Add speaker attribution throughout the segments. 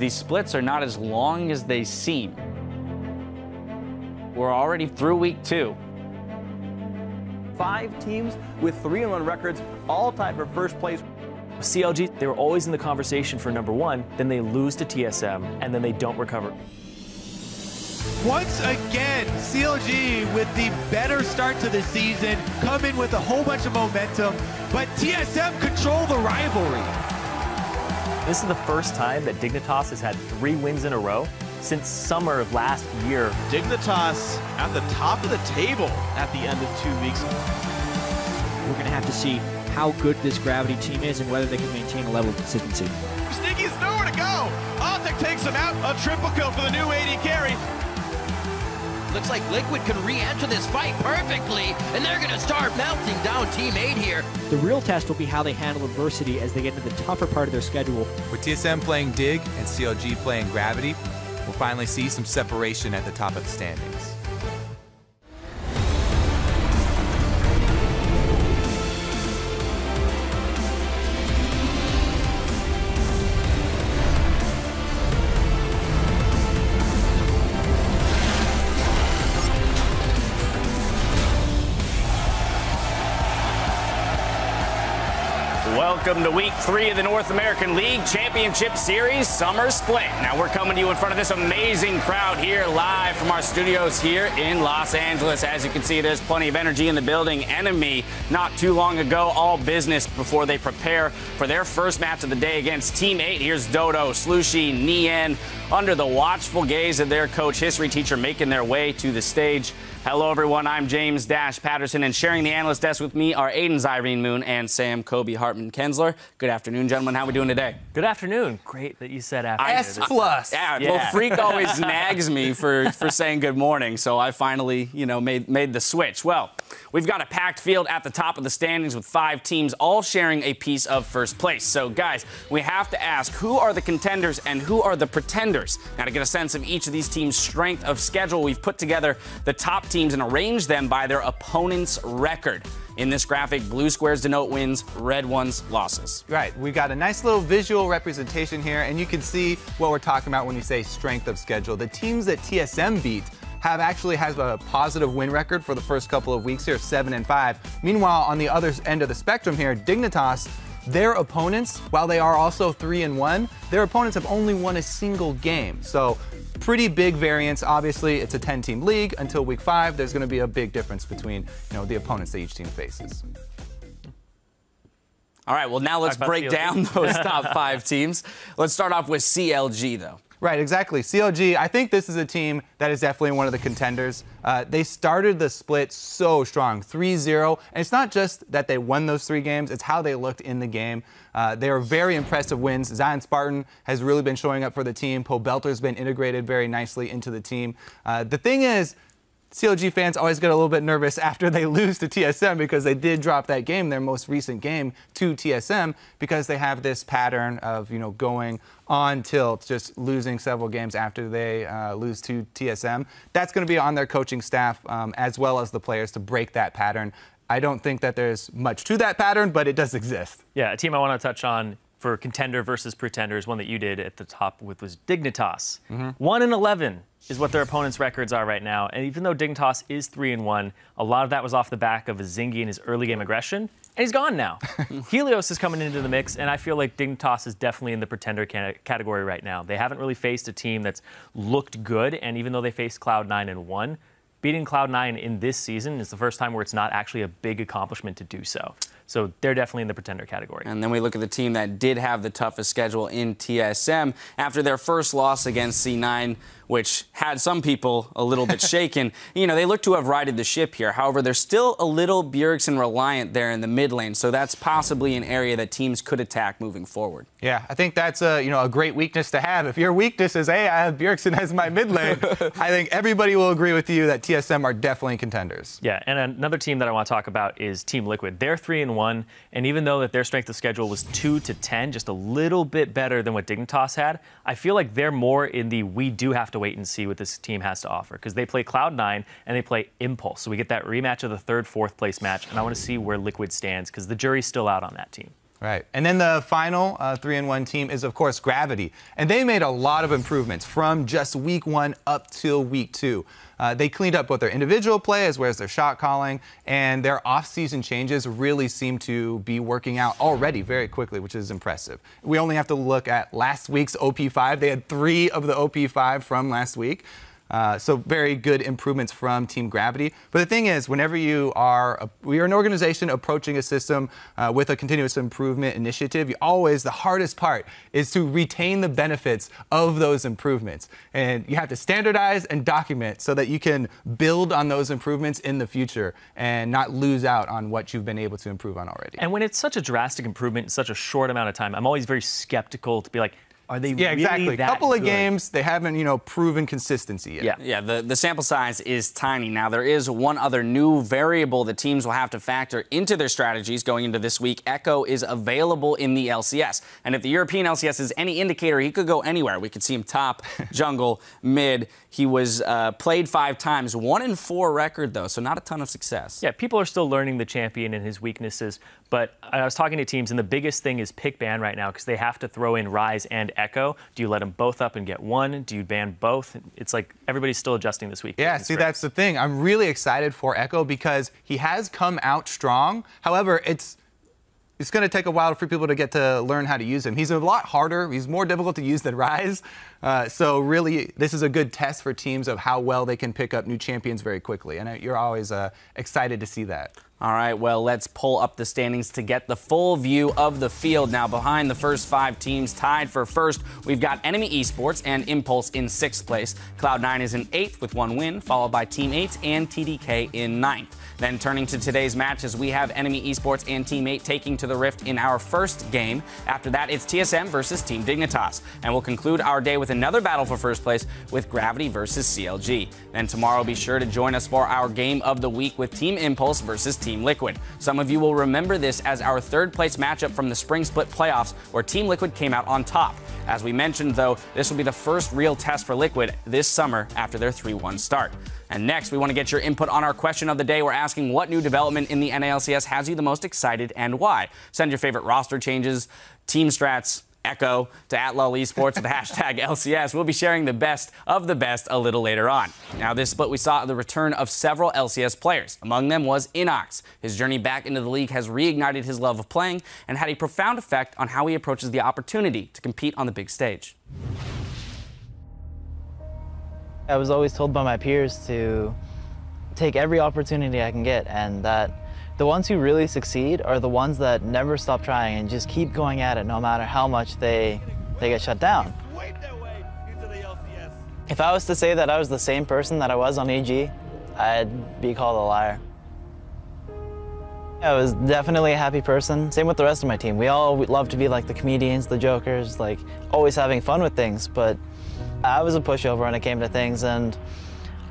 Speaker 1: these splits are not as long as they seem. We're already through week 2.
Speaker 2: 5 teams with 3-1 records, all tied for first place.
Speaker 3: CLG, they were always in the conversation for #1, then they lose to TSM, and then they don't recover.
Speaker 4: Once again, CLG with the better start to the season, come in with a whole bunch of momentum, but TSM control the rivalry.
Speaker 3: This is the first time that Dignitas has had 3 wins in a row since summer of last year.
Speaker 5: Dignitas at the top of the table at the end of 2 weeks.
Speaker 6: We're going to have to see how good this Gravity team is and whether they can maintain a level of consistency.
Speaker 5: Sneaky's nowhere to go. Arctic takes him out. A triple kill for the new AD carry.
Speaker 7: Looks like Liquid can re-enter this fight perfectly, and they're going to start melting down Team 8 here.
Speaker 6: The real test will be how they handle adversity as they get into the tougher part of their schedule.
Speaker 8: With TSM playing Dig and CLG playing Gravity, we'll finally see some separation at the top of the standings.
Speaker 1: Welcome to week 3 of the North American League Championship Series Summer Split. Now we're coming to you in front of this amazing crowd here live from our studios here in Los Angeles. As you can see, there's plenty of energy in the building. Enemy not too long ago, all business before they prepare for their first match of the day against Team 8. Here's Dodo, Slushy, Nien, under the watchful gaze of their coach, history teacher, making their way to the stage. Hello, everyone. I'm James Dash Patterson, and sharing the analyst desk with me are Aiden Zyrene Moon and Sam Kobe Hartman-Kensler. Good afternoon, gentlemen. How are we doing today?
Speaker 3: Good afternoon. Great that you said afternoon.
Speaker 1: S+. Yeah, well, Freak always nags me for saying good morning, so I finally, made the switch. Well, we've got a packed field at the top of the standings with 5 teams all sharing a piece of first place. So, guys, we have to ask, who are the contenders and who are the pretenders? Now, to get a sense of each of these teams' strength of schedule, we've put together the top teams and arranged them by their opponent's record. In this graphic, blue squares denote wins, red ones losses.
Speaker 8: Right, we got a nice little visual representation here, and you can see what we're talking about when you say strength of schedule. The teams that TSM beat actually has a positive win record for the first couple of weeks here, 7-5. Meanwhile, on the other end of the spectrum here, Dignitas, their opponents, while they are also 3-1, their opponents have only won a single game. So pretty big variance. Obviously, it's a 10-team league. Until week 5, there's going to be a big difference between the opponents that each team faces.
Speaker 1: All right, well, now let's break down those top 5 teams. Let's start off with CLG, though.
Speaker 8: Right, exactly. CLG, I think this is a team that is definitely one of the contenders. They started the split so strong, 3-0. And it's not just that they won those 3 games, it's how they looked in the game. They are very impressive wins. Zion Spartan has really been showing up for the team. Poe Belter's been integrated very nicely into the team. The thing is, CLG fans always get a little bit nervous after they lose to TSM because they did drop that game, their most recent game, to TSM because they have this pattern of, going on tilt, just losing several games after they lose to TSM. That's going to be on their coaching staff as well as the players to break that pattern. I don't think that there's much to that pattern, but it does exist.
Speaker 3: Yeah, a team I want to touch on for contender versus pretenders, one that you did at the top with was Dignitas. 1-11 is what their opponents' records are right now. And even though Dignitas is 3-1, a lot of that was off the back of a Zingy and his early game aggression. And he's gone now. Helios is coming into the mix, and I feel like Dignitas is definitely in the pretender category right now. They haven't really faced a team that's looked good, and even though they faced Cloud9 and won, beating Cloud9 in this season is the first time where it's not actually a big accomplishment to do so. So they're definitely in the pretender category. And
Speaker 1: then we look at the team that did have the toughest schedule in TSM after their first loss against C9, which had some people a little bit shaken. They look to have righted the ship here. However, they're still a little Bjergsen reliant there in the mid lane, so that's possibly an area that teams could attack moving forward.
Speaker 8: Yeah, I think that's a great weakness to have. If your weakness is, hey, I have Bjergsen as my mid lane, I think everybody will agree with you that TSM are definitely contenders.
Speaker 3: Yeah, and another team that I want to talk about is Team Liquid. They're 3-1, and even though that their strength of schedule was 2-10, just a little bit better than what Dignitas had, I feel like they're more in the we do have to wait and see what this team has to offer, because they play Cloud9 and they play Impulse. So we get that rematch of the 3rd, 4th place match, and I want to see where Liquid stands, because the jury's still out on that team.
Speaker 8: Right. And then the final 3-1 team is, of course, Gravity. And they made a lot of improvements from just week 1 up till week 2. They cleaned up both their individual play as well as their shot calling, and their off-season changes really seem to be working out already very quickly, which is impressive. We only have to look at last week's OP5. They had 3 of the OP5 from last week. So very good improvements from Team Gravity. But the thing is, whenever we are an organization approaching a system with a continuous improvement initiative, the hardest part is to retain the benefits of those improvements. And you have to standardize and document so that you can build on those improvements in the future and not lose out on what you've been able to improve on already.
Speaker 3: And when it's such a drastic improvement in such a short amount of time, I'm always very skeptical to be like, are they really
Speaker 8: exactly.
Speaker 3: that
Speaker 8: Couple of
Speaker 3: good?
Speaker 8: games, they haven't, proven consistency yet.
Speaker 3: Yeah.
Speaker 1: The sample size is tiny. Now, there is one other new variable that teams will have to factor into their strategies going into this week. Echo is available in the LCS. And if the European LCS is any indicator, he could go anywhere. We could see him top, jungle, mid. He was played 5 times, 1-4 record, though, so not a ton of success.
Speaker 3: Yeah, people are still learning the champion and his weaknesses. But I was talking to teams, and the biggest thing is pick ban right now because they have to throw in Rise and Echo. Do you let them both up and get one? Do you ban both? It's like everybody's still adjusting this week.
Speaker 8: Yeah, see, that's the thing. I'm really excited for Echo because he has come out strong. However, it's going to take a while for people to get to learn how to use him. He's a lot harder. He's more difficult to use than Rise. So really, this is a good test for teams of how well they can pick up new champions very quickly. And you're always excited to see that.
Speaker 1: All right, well, let's pull up the standings to get the full view of the field. Now, behind the first 5 teams tied for first, we've got Enemy Esports and Impulse in 6th place. Cloud9 is in 8th with 1 win, followed by Team 8 and TDK in 9th. Then turning to today's matches, we have Enemy Esports and Team 8 taking to the Rift in our first game. After that, it's TSM versus Team Dignitas. And we'll conclude our day with another battle for first place with Gravity versus CLG. Then tomorrow, be sure to join us for our game of the week with Team Impulse versus Team Liquid. Some of you will remember this as our 3rd place matchup from the Spring Split playoffs where Team Liquid came out on top. As we mentioned, though, this will be the first real test for Liquid this summer after their 3-1 start. And next, we want to get your input on our question of the day. We're asking what new development in the NALCS has you the most excited and why? Send your favorite roster changes, team strats, Echo to @LOLEsports with the hashtag LCS. We'll be sharing the best of the best a little later on. Now, this split, we saw the return of several LCS players. Among them was Inox. His journey back into the league has reignited his love of playing and had a profound effect on how he approaches the opportunity to compete on the big stage.
Speaker 9: I was always told by my peers to take every opportunity I can get, and that the ones who really succeed are the ones that never stop trying and just keep going at it no matter how much they get shut down. If I was to say that I was the same person that I was on EG, I'd be called a liar. I was definitely a happy person. Same with the rest of my team. We all love to be like the comedians, the jokers, like always having fun with things, but I was a pushover when it came to things, and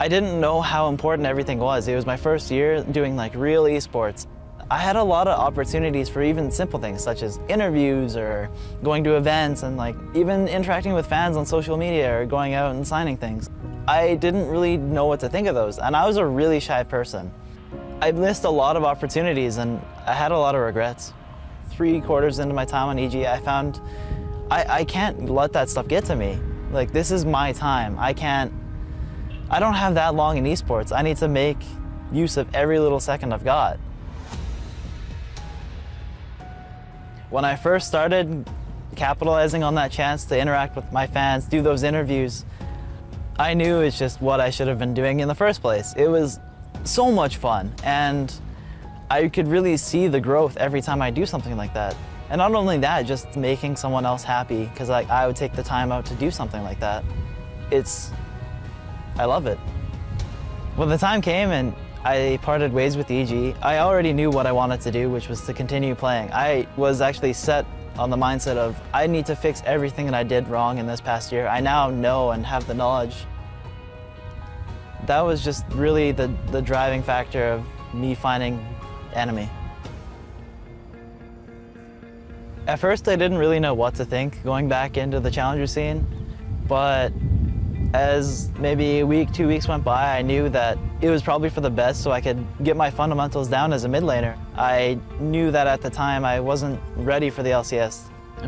Speaker 9: I didn't know how important everything was. It was my first year doing like real esports. I had a lot of opportunities for even simple things such as interviews or going to events and like even interacting with fans on social media or going out and signing things. I didn't really know what to think of those, and I was a really shy person. I missed a lot of opportunities and I had a lot of regrets. 3/4 into my time on EG, I found I can't let that stuff get to me. Like, this is my time. I don't have that long in esports. I need to make use of every little second I've got. When I first started capitalizing on that chance to interact with my fans, do those interviews, I knew it's just what I should have been doing in the first place. It was so much fun, and I could really see the growth every time I do something like that. And not only that, just making someone else happy, because like, I would take the time out to do something like that. I love it. When the time came and I parted ways with EG, I already knew what I wanted to do, which was to continue playing. I was actually set on the mindset of, I need to fix everything that I did wrong in this past year. I now know and have the knowledge. That was just really the driving factor of me finding Enemy. At first, I didn't really know what to think going back into the challenger scene, but As maybe a week, 2 weeks went by, I knew that it was probably for the best so I could get my fundamentals down as a mid laner. I knew that at the time I wasn't ready for the LCS.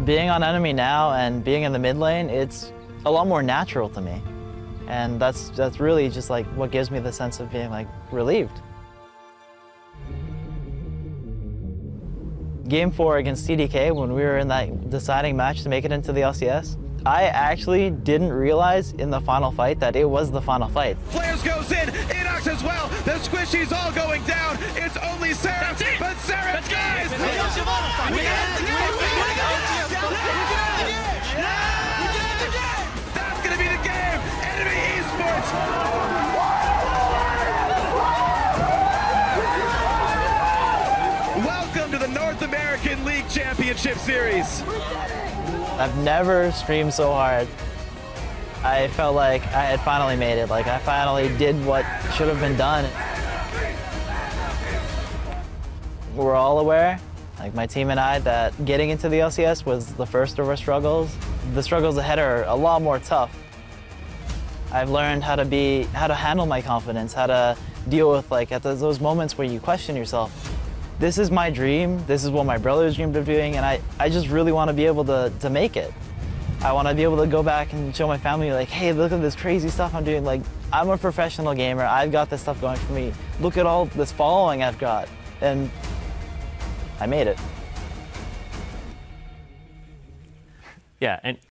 Speaker 9: Being on enemy now and being in the mid lane, it's a lot more natural to me. And that's really just like what gives me the sense of being like relieved. Game 4 against TDK, when we were in that deciding match to make it into the LCS, I actually didn't realize in the final fight that it was the final fight.
Speaker 5: Flares goes in, Inox as well. The squishy's all going down. It's only Sarah, but Sarah, guys! That's gonna be the game. Enemy Esports. Welcome to the North American League Championship Series.
Speaker 9: I've never screamed so hard. I felt like I had finally made it, like I finally did what should have been done. We're all aware, like my team and I, that getting into the LCS was the first of our struggles. The struggles ahead are a lot more tough. I've learned how to handle my confidence, how to deal with like at those moments where you question yourself. This is my dream, this is what my brothers dreamed of doing, and I just really want to be able to make it. I want to be able to go back and show my family like, hey, look at this crazy stuff I'm doing. Like, I'm a professional gamer, I've got this stuff going for me. Look at all this following I've got. And I made it.
Speaker 3: Yeah, and